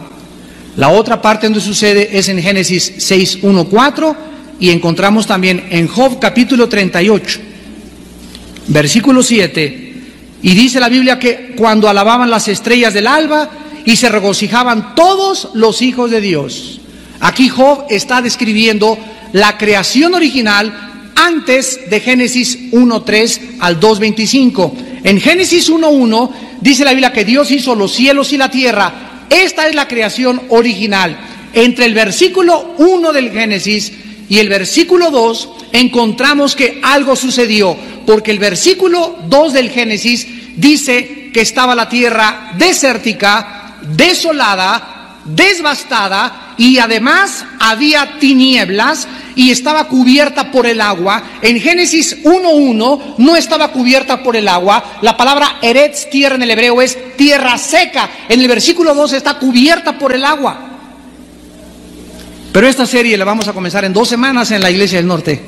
La otra parte donde sucede es en Génesis 6, 1, 4, y encontramos también en Job capítulo 38, versículo 7, y dice la Biblia que cuando alababan las estrellas del alba y se regocijaban todos los hijos de Dios. Aquí Job está describiendo la creación original antes de Génesis 1:3 al 2:25. En Génesis 1:1 dice la Biblia que Dios hizo los cielos y la tierra. Esta es la creación original. Entre el versículo 1 del Génesis y el versículo 2 encontramos que algo sucedió, porque el versículo 2 del Génesis dice que estaba la tierra desértica, desolada, devastada, y además había tinieblas y estaba cubierta por el agua. En Génesis 1:1 no estaba cubierta por el agua. La palabra eretz, tierra en el hebreo, es tierra seca. En el versículo 2 está cubierta por el agua. Pero esta serie la vamos a comenzar en 2 semanas en la Iglesia del Norte.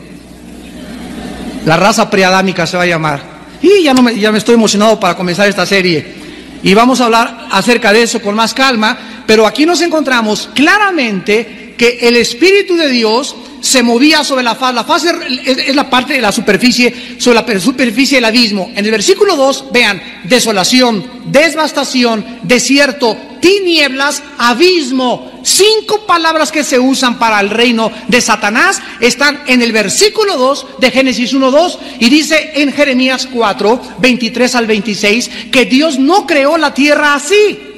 La raza preadámica se va a llamar. Y ya me estoy emocionado para comenzar esta serie. Y vamos a hablar acerca de eso con más calma. Pero aquí nos encontramos claramente que el Espíritu de Dios se movía sobre la faz. La faz es la parte de la superficie, sobre la superficie del abismo. En el versículo 2, vean, desolación, devastación, desierto, tinieblas, abismo. 5 palabras que se usan para el reino de Satanás están en el versículo 2 de Génesis 1:2, y dice en Jeremías 4, 23 al 26, que Dios no creó la tierra así.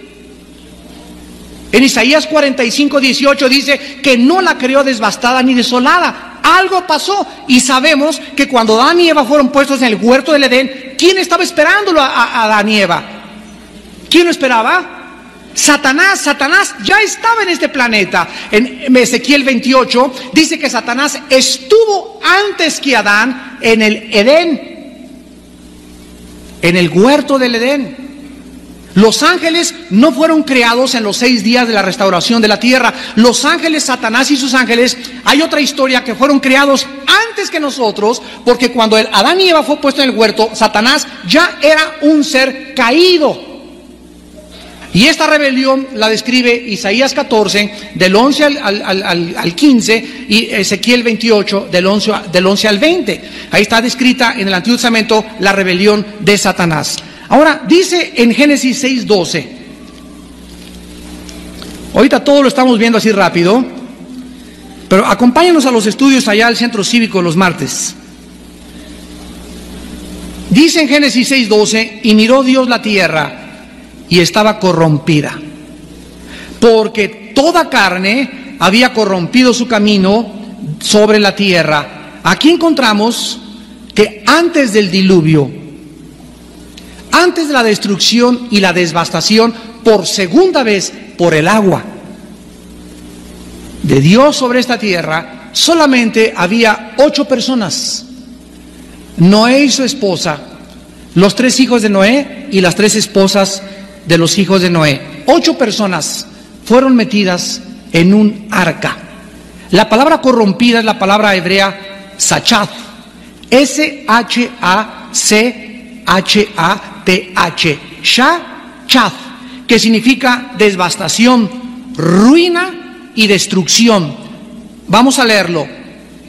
En Isaías 45, 18 dice que no la creó devastada ni desolada. Algo pasó, y sabemos que cuando Adán y Eva fueron puestos en el huerto del Edén, ¿quién estaba esperándolo a Adán y Eva? ¿Quién lo esperaba? Satanás. Satanás ya estaba en este planeta. En Ezequiel 28 dice que Satanás estuvo antes que Adán en el Edén, en el huerto del Edén. Los ángeles no fueron creados en los 6 días de la restauración de la tierra. Los ángeles, Satanás y sus ángeles, hay otra historia que fueron creados antes que nosotros, porque cuando Adán y Eva fue puesto en el huerto, Satanás ya era un ser caído. Y esta rebelión la describe Isaías 14, del 11 al 15, y Ezequiel 28, del 11 al 20. Ahí está descrita en el Antiguo Testamento la rebelión de Satanás. Ahora, dice en Génesis 6:12. Ahorita todo lo estamos viendo así rápido, pero acompáñanos a los estudios allá al centro cívico los martes. Dice en Génesis 6:12, y miró Dios la tierra, y estaba corrompida, porque toda carne había corrompido su camino sobre la tierra. Aquí encontramos que antes del diluvio, antes de la destrucción y la devastación por segunda vez por el agua de Dios sobre esta tierra, solamente había 8 personas: Noé y su esposa, los 3 hijos de Noé y las 3 esposas de los hijos de Noé. 8 personas fueron metidas en un arca. La palabra corrompida es la palabra hebrea Sachath, S-H-A-C-H-A-T-H, Shachath, que significa devastación, ruina y destrucción. Vamos a leerlo.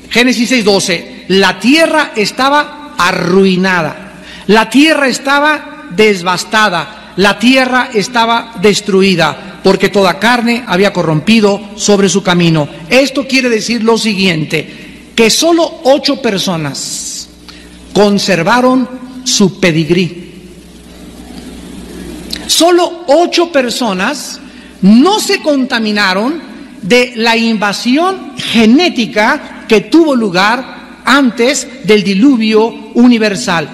Génesis 6:12. La tierra estaba arruinada, la tierra estaba devastada, la tierra estaba destruida, porque toda carne había corrompido sobre su camino. Esto quiere decir lo siguiente, que solo 8 personas conservaron su pedigrí. Solo 8 personas no se contaminaron de la invasión genética que tuvo lugar antes del diluvio universal.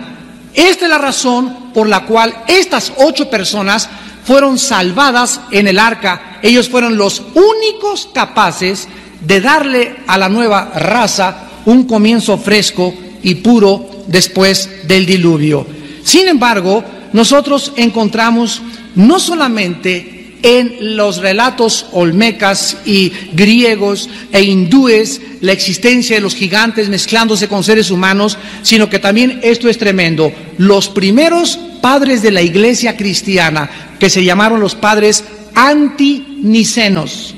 Esta es la razón por la cual estas 8 personas fueron salvadas en el arca. Ellos fueron los únicos capaces de darle a la nueva raza un comienzo fresco y puro después del diluvio. Sin embargo, nosotros encontramos no solamente en los relatos olmecas y griegos e hindúes la existencia de los gigantes mezclándose con seres humanos, sino que también esto es tremendo. Los primeros padres de la iglesia cristiana, que se llamaron los padres antinicenos,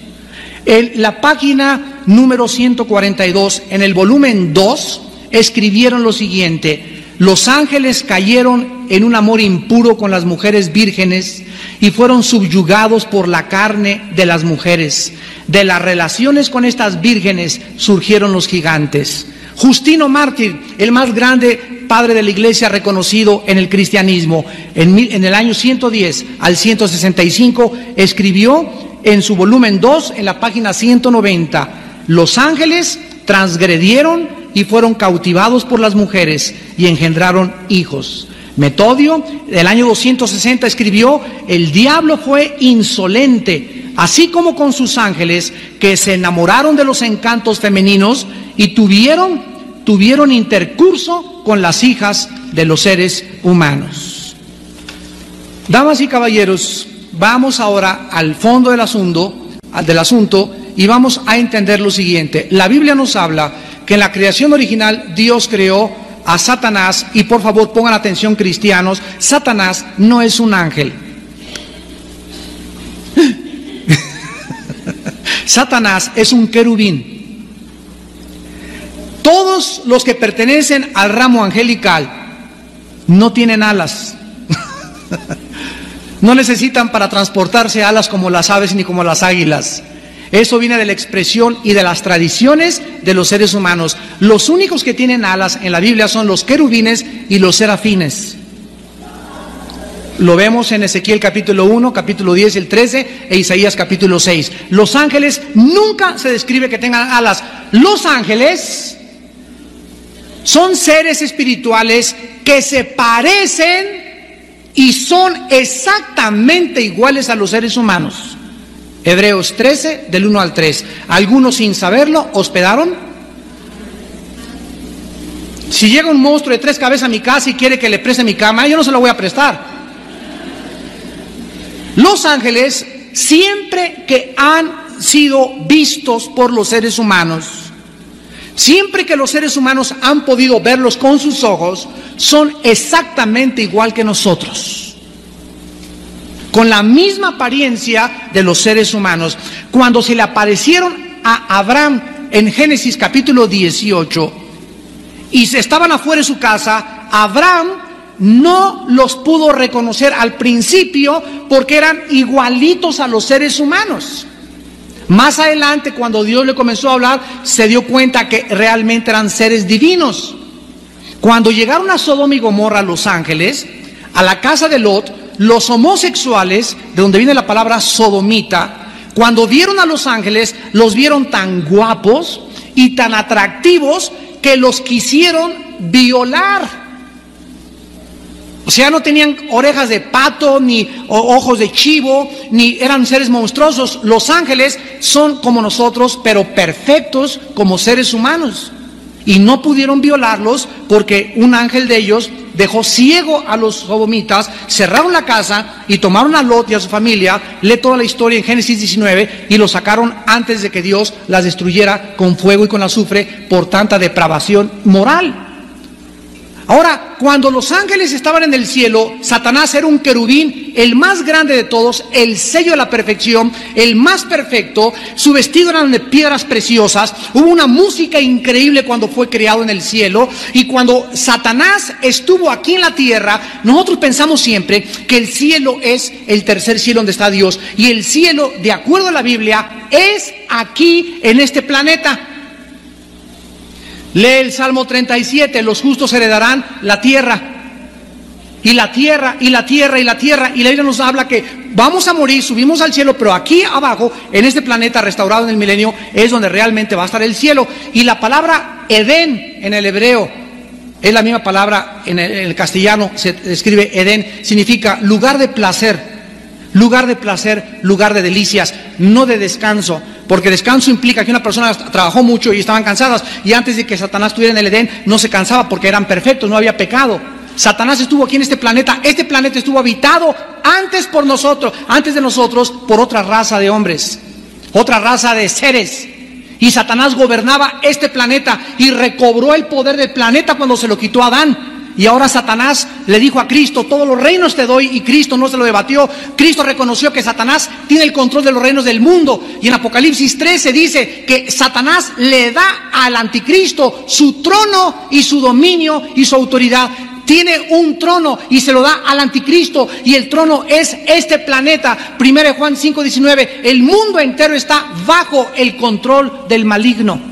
en la página número 142, en el volumen 2, escribieron lo siguiente: los ángeles cayeron en un amor impuro con las mujeres vírgenes y fueron subyugados por la carne de las mujeres. De las relaciones con estas vírgenes surgieron los gigantes. Justino Mártir, el más grande padre de la iglesia reconocido en el cristianismo, en el año 110 al 165, escribió en su volumen 2, en la página 190, los ángeles transgredieron y fueron cautivados por las mujeres y engendraron hijos. Metodio, del año 260, escribió: el diablo fue insolente, así como con sus ángeles, que se enamoraron de los encantos femeninos y tuvieron intercurso con las hijas de los seres humanos. Damas y caballeros, vamos ahora al fondo del asunto y vamos a entender lo siguiente. La Biblia nos habla que en la creación original Dios creó a Satanás, y por favor pongan atención, cristianos, Satanás no es un ángel. Satanás es un querubín. Todos los que pertenecen al ramo angelical no tienen alas. No necesitan para transportarse alas como las aves ni como las águilas. Eso viene de la expresión y de las tradiciones de los seres humanos. Los únicos que tienen alas en la Biblia son los querubines y los serafines. Lo vemos en Ezequiel capítulo 1, capítulo 10 y el 13, e Isaías capítulo 6. Los ángeles nunca se describe que tengan alas. Los ángeles son seres espirituales que se parecen y son exactamente iguales a los seres humanos. Hebreos 13, del 1 al 3. Algunos, sin saberlo, hospedaron. Si llega un monstruo de 3 cabezas a mi casa y quiere que le preste mi cama, yo no se lo voy a prestar. Los ángeles, siempre que han sido vistos por los seres humanos, siempre que los seres humanos han podido verlos con sus ojos, son exactamente igual que nosotros, con la misma apariencia de los seres humanos. Cuando se le aparecieron a Abraham en Génesis capítulo 18 y se estaban afuera de su casa, Abraham no los pudo reconocer al principio porque eran igualitos a los seres humanos. Más adelante, cuando Dios le comenzó a hablar, se dio cuenta que realmente eran seres divinos. Cuando llegaron a Sodoma y Gomorra los ángeles, a la casa de Lot, los homosexuales, de donde viene la palabra sodomita, cuando vieron a los ángeles, los vieron tan guapos y tan atractivos que los quisieron violar. O sea, no tenían orejas de pato, ni ojos de chivo, ni eran seres monstruosos. Los ángeles son como nosotros, pero perfectos como seres humanos. Y no pudieron violarlos porque un ángel de ellos dejó ciego a los sodomitas, cerraron la casa y tomaron a Lot y a su familia. Lee toda la historia en Génesis 19 y los sacaron antes de que Dios las destruyera con fuego y con azufre por tanta depravación moral. Ahora, cuando los ángeles estaban en el cielo, Satanás era un querubín, el más grande de todos, el sello de la perfección, el más perfecto. Su vestido era de piedras preciosas. Hubo una música increíble cuando fue creado en el cielo. Y cuando Satanás estuvo aquí en la tierra, nosotros pensamos siempre que el cielo es el tercer cielo donde está Dios. Y el cielo, de acuerdo a la Biblia, es aquí en este planeta. Lee el Salmo 37, los justos heredarán la tierra, y la tierra, y la tierra, y la tierra, y la Biblia nos habla que vamos a morir, subimos al cielo, pero aquí abajo, en este planeta restaurado en el milenio, es donde realmente va a estar el cielo. Y la palabra Edén en el hebreo es la misma palabra en el castellano, se escribe Edén, significa lugar de placer. Lugar de placer, lugar de delicias, no de descanso, porque descanso implica que una persona trabajó mucho y estaban cansadas, y antes de que Satanás estuviera en el Edén no se cansaba porque eran perfectos, no había pecado. Satanás estuvo aquí en este planeta estuvo habitado antes de nosotros, por otra raza de hombres, otra raza de seres. Y Satanás gobernaba este planeta y recobró el poder del planeta cuando se lo quitó a Adán. Y ahora Satanás le dijo a Cristo: todos los reinos te doy, y Cristo no se lo debatió. Cristo reconoció que Satanás tiene el control de los reinos del mundo. Y en Apocalipsis 13 dice que Satanás le da al anticristo su trono y su dominio y su autoridad. Tiene un trono y se lo da al anticristo, y el trono es este planeta. 1 Juan 5:19, el mundo entero está bajo el control del maligno.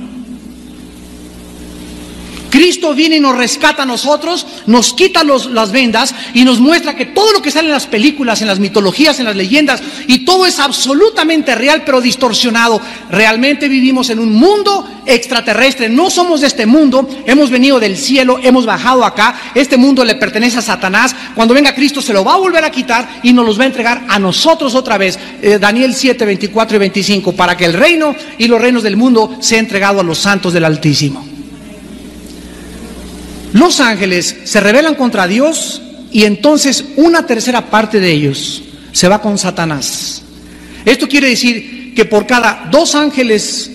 Cristo viene y nos rescata a nosotros, nos quita las vendas y nos muestra que todo lo que sale en las películas, en las mitologías, en las leyendas, y todo es absolutamente real, pero distorsionado. Realmente vivimos en un mundo extraterrestre, no somos de este mundo, hemos venido del cielo, hemos bajado acá. Este mundo le pertenece a Satanás. Cuando venga Cristo se lo va a volver a quitar y nos los va a entregar a nosotros otra vez. Daniel 7, 24 y 25, para que el reino y los reinos del mundo sea entregado a los santos del Altísimo. Los ángeles se rebelan contra Dios, y entonces una tercera parte de ellos se va con Satanás. Esto quiere decir que por cada dos ángeles,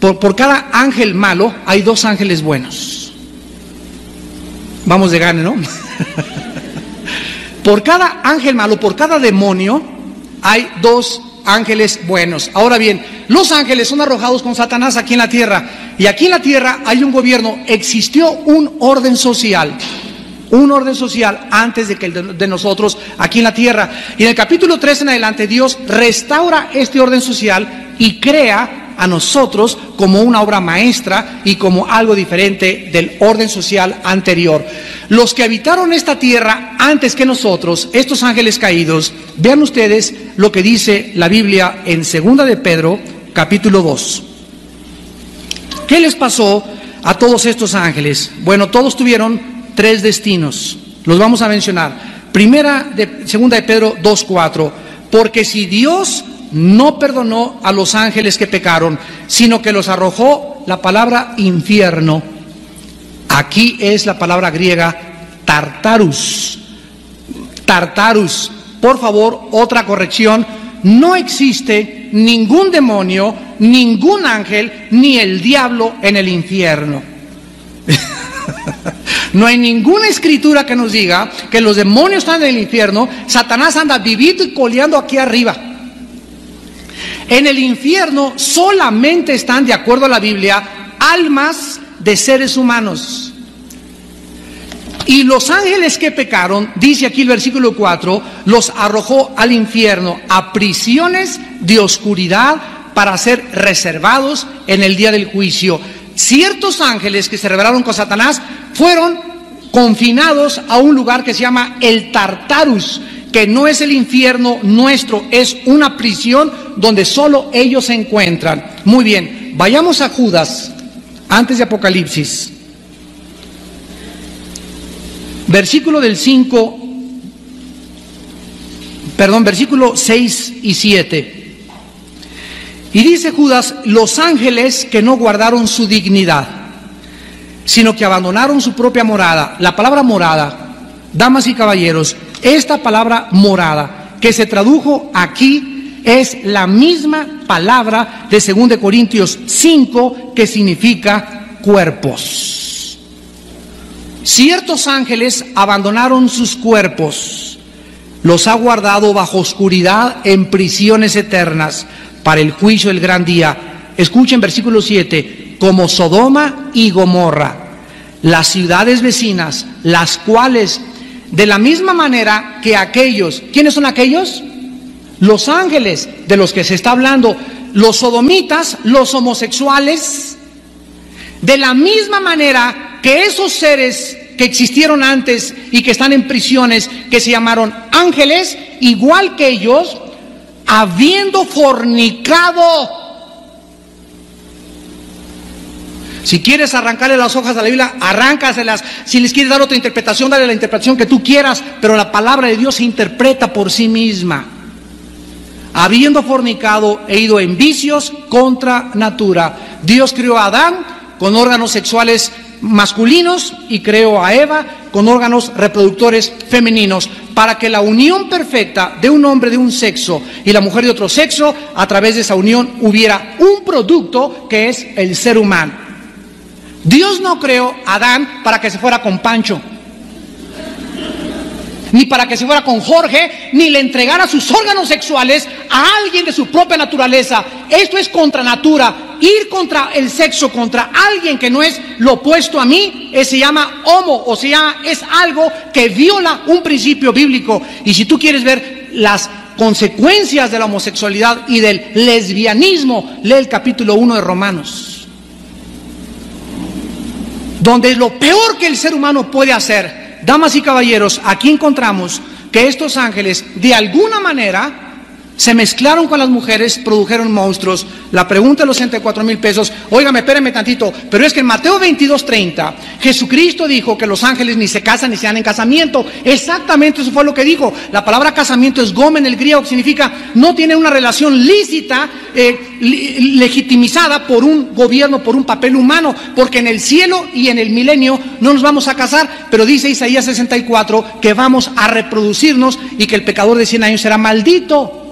por cada ángel malo, hay dos ángeles buenos. Vamos de gane, ¿no? Por cada ángel malo, por cada demonio, hay dos ángeles buenos. Ahora bien, los ángeles son arrojados con Satanás aquí en la tierra, y aquí en la tierra hay un gobierno. Existió un orden social antes de que el de nosotros aquí en la tierra, y en el capítulo 3 en adelante Dios restaura este orden social y crea a nosotros como una obra maestra y como algo diferente del orden social anterior. Los que habitaron esta tierra antes que nosotros, estos ángeles caídos, vean ustedes lo que dice la Biblia en 2 de Pedro, capítulo 2. ¿Qué les pasó a todos estos ángeles? Bueno, todos tuvieron tres destinos. Los vamos a mencionar. 2 de Pedro 2:4. Porque si Dios no perdonó a los ángeles que pecaron, sino que los arrojó, la palabra infierno, aquí es la palabra griega tartarus. Tartarus. Por favor, otra corrección: no existe ningún demonio, ningún ángel, ni el diablo en el infierno. No hay ninguna escritura que nos diga que los demonios están en el infierno. Satanás anda vivito y coleando aquí arriba. En el infierno solamente están, de acuerdo a la Biblia, almas de seres humanos. Y los ángeles que pecaron, dice aquí el versículo 4, los arrojó al infierno, a prisiones de oscuridad, para ser reservados en el día del juicio. Ciertos ángeles que se rebelaron con Satanás fueron confinados a un lugar que se llama el Tartarus, que no es el infierno nuestro, es una prisión donde solo ellos se encuentran. Muy bien, vayamos a Judas, antes de Apocalipsis. Versículo 6 y 7. Y dice Judas: los ángeles que no guardaron su dignidad, sino que abandonaron su propia morada. La palabra morada, damas y caballeros, esta palabra morada que se tradujo aquí es la misma palabra de 2 Corintios 5, que significa cuerpos. Ciertos ángeles abandonaron sus cuerpos, los ha guardado bajo oscuridad en prisiones eternas para el juicio del gran día. Escuchen versículo 7, como Sodoma y Gomorra, las ciudades vecinas, las cuales de la misma manera que aquellos, ¿quiénes son aquellos? Los ángeles de los que se está hablando, los sodomitas, los homosexuales, de la misma manera que esos seres que existieron antes y que están en prisiones, que se llamaron ángeles, igual que ellos, habiendo fornicado. Si quieres arrancarle las hojas a la Biblia, arráncaselas. Si les quieres dar otra interpretación, dale la interpretación que tú quieras, pero la palabra de Dios se interpreta por sí misma. Habiendo fornicado e ido en vicios contra natura. Dios creó a Adán con órganos sexuales masculinos y creó a Eva con órganos reproductores femeninos, para que la unión perfecta de un hombre de un sexo y la mujer de otro sexo, a través de esa unión hubiera un producto que es el ser humano. Dios no creó a Adán para que se fuera con Pancho, ni para que se fuera con Jorge, ni le entregara sus órganos sexuales a alguien de su propia naturaleza. Esto es contra natura. Ir contra el sexo, contra alguien que no es lo opuesto a mí, se llama homo, o sea, es algo que viola un principio bíblico. Y si tú quieres ver las consecuencias de la homosexualidad y del lesbianismo, lee el capítulo 1 de Romanos, donde lo peor que el ser humano puede hacer. Damas y caballeros, aquí encontramos que estos ángeles de alguna manera se mezclaron con las mujeres, produjeron monstruos. La pregunta de los 64,000 pesos, óigame, espérenme tantito, pero es que en Mateo 22:30, Jesucristo dijo que los ángeles ni se casan ni se dan en casamiento. Exactamente eso fue lo que dijo. La palabra casamiento es gomen, el griego, que significa no tienen una relación lícita, legitimizada por un gobierno, por un papel humano, porque en el cielo y en el milenio no nos vamos a casar, pero dice Isaías 64 que vamos a reproducirnos y que el pecador de 100 años será maldito.